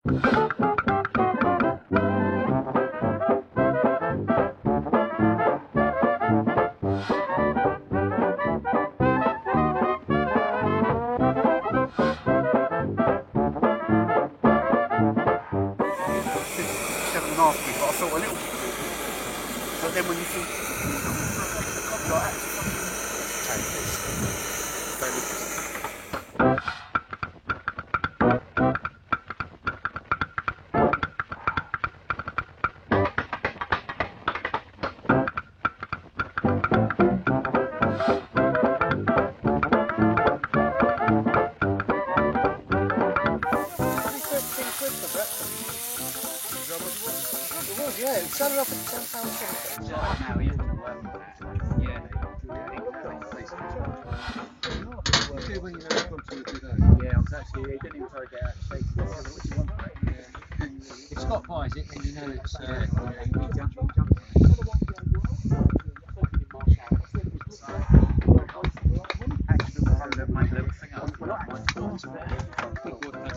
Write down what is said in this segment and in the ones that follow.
But I thought a little bit, but then when you think the copyright yeah, it started off at £10 Now he isn't working. Yeah. When you had come to the today. Yeah, I was actually, he didn't even try to get out of shape. He said, what do you want for it? Yeah. If Scott buys it, then you know it's, he jumped.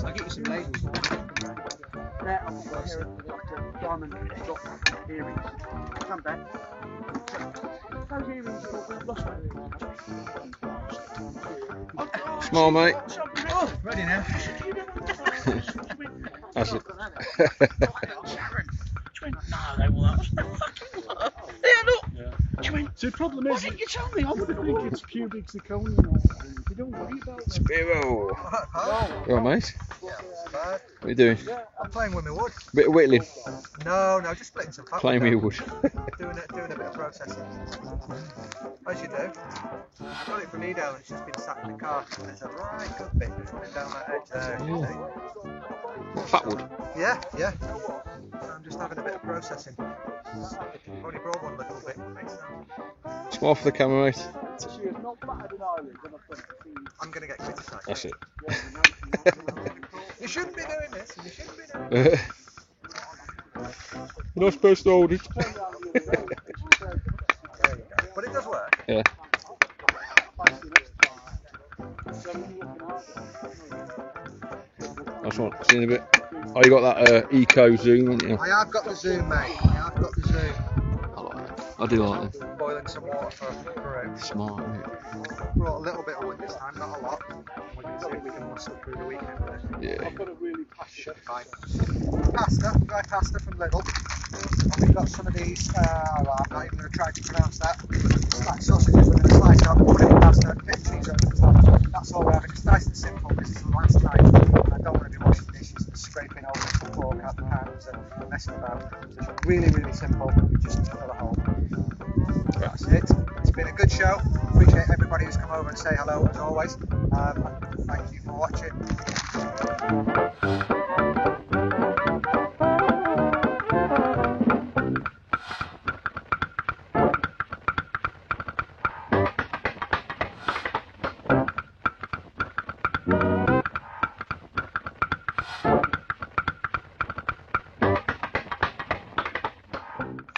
I'll get you some labels. There, I've got a pair of diamond drop earrings. Come back. Those earrings, we've lost my earrings. Smile, mate. Oh, ready now. That's it. She went, no, they were that. No fucking work. Yeah, look. Yeah. She went, So the problem why is, didn't you tell me? I would have think been. it's pubic zirconia or something. You don't worry about it. Spiro. You alright, mate? Yeah, bad. What are you doing? I'm playing with my wood. Bit of whittling. No, just splitting some fat Playing with your wood. doing a bit of processing. As you do. I got it from Edo and it's just been sat in the car. And it's a right good bit just running down that edge there. What, fat wood? Yeah. So I'm just having a bit of processing. I've only brought one little bit. Makes sense. Smile for the camera, mate. I'm going to get criticised. That's it. You shouldn't be doing this. You shouldn't be doing this. You're not supposed to hold it. There you go. But it does work. Yeah. Nice one. See you in a bit. Oh, you got that Eco Zoom, haven't you? I have got the Zoom, mate. I have got the Zoom. I like that. I do like them. Boiling some water for Peru. Smart, isn't it? Brought a little bit of wood this time, not a lot. We can see if we can muscle through the weekend. Yeah. Should be fine. Pasta, dry pasta from Lidl. And we've got some of these, I'm not even going to try to pronounce that. Stack sausages, we're going to slice up, put it in pasta, bit of cheese over the top. That's all we're having. It's nice and simple. This is the last night. I don't want to be washing dishes and scraping over the fork out the pans and messing about. So it's really, really simple. Just for the whole. That's it. It's been a good show. Appreciate everybody who's come over and say hello as always. Thank you for watching.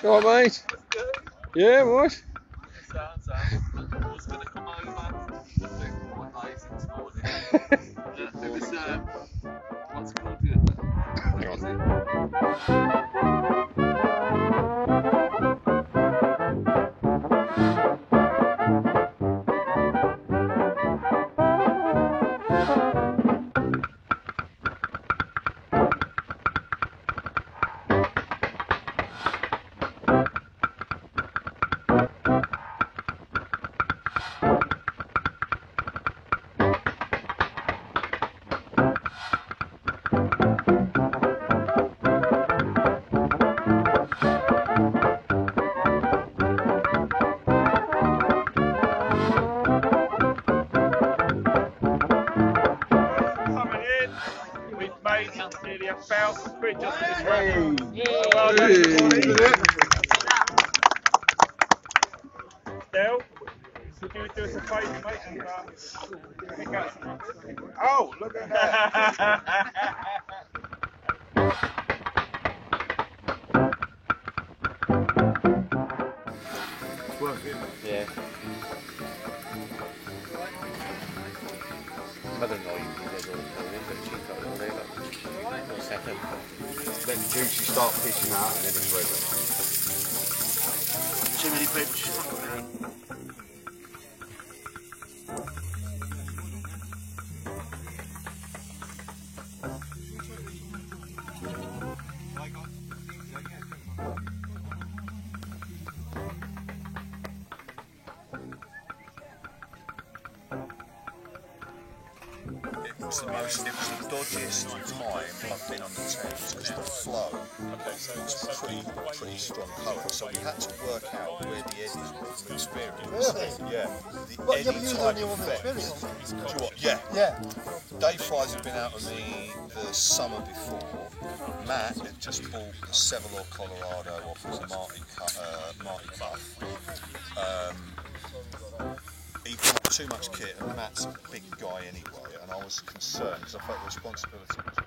You alright, mate? Yeah, what? I was going to come over and do quite lazy this morning. It was, what's it called? Nearly £1,000 just for this Hey. So well done, everybody. Del, could you do us a favour, mate? And, pick up some... Oh, look at that! It's working. Yeah. mother-in-law usually does all the filming, but she's got a little setup. Let the juices start pitching out and then it's ready. Too many people, she's not got their own. It was the dodgiest time I've been on the Thames because the flow was pretty strong current. So we had to work out where the eddies were from experience. Really? Yeah. The What, eddy you type only on effect. experience? Do you know what? Yeah. Yeah. Dave Fries had been out with me the summer before. Matt had just bought the Seville Colorado off his Martin Cuff. He bought too much kit, and Matt's a big guy anyway, and I was concerned because I felt the responsibility was.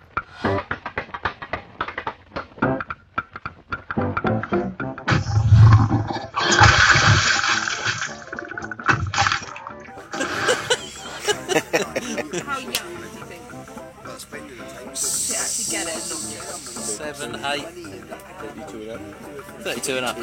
How young do you think? To actually get it, not just 7, 8, 32 and up.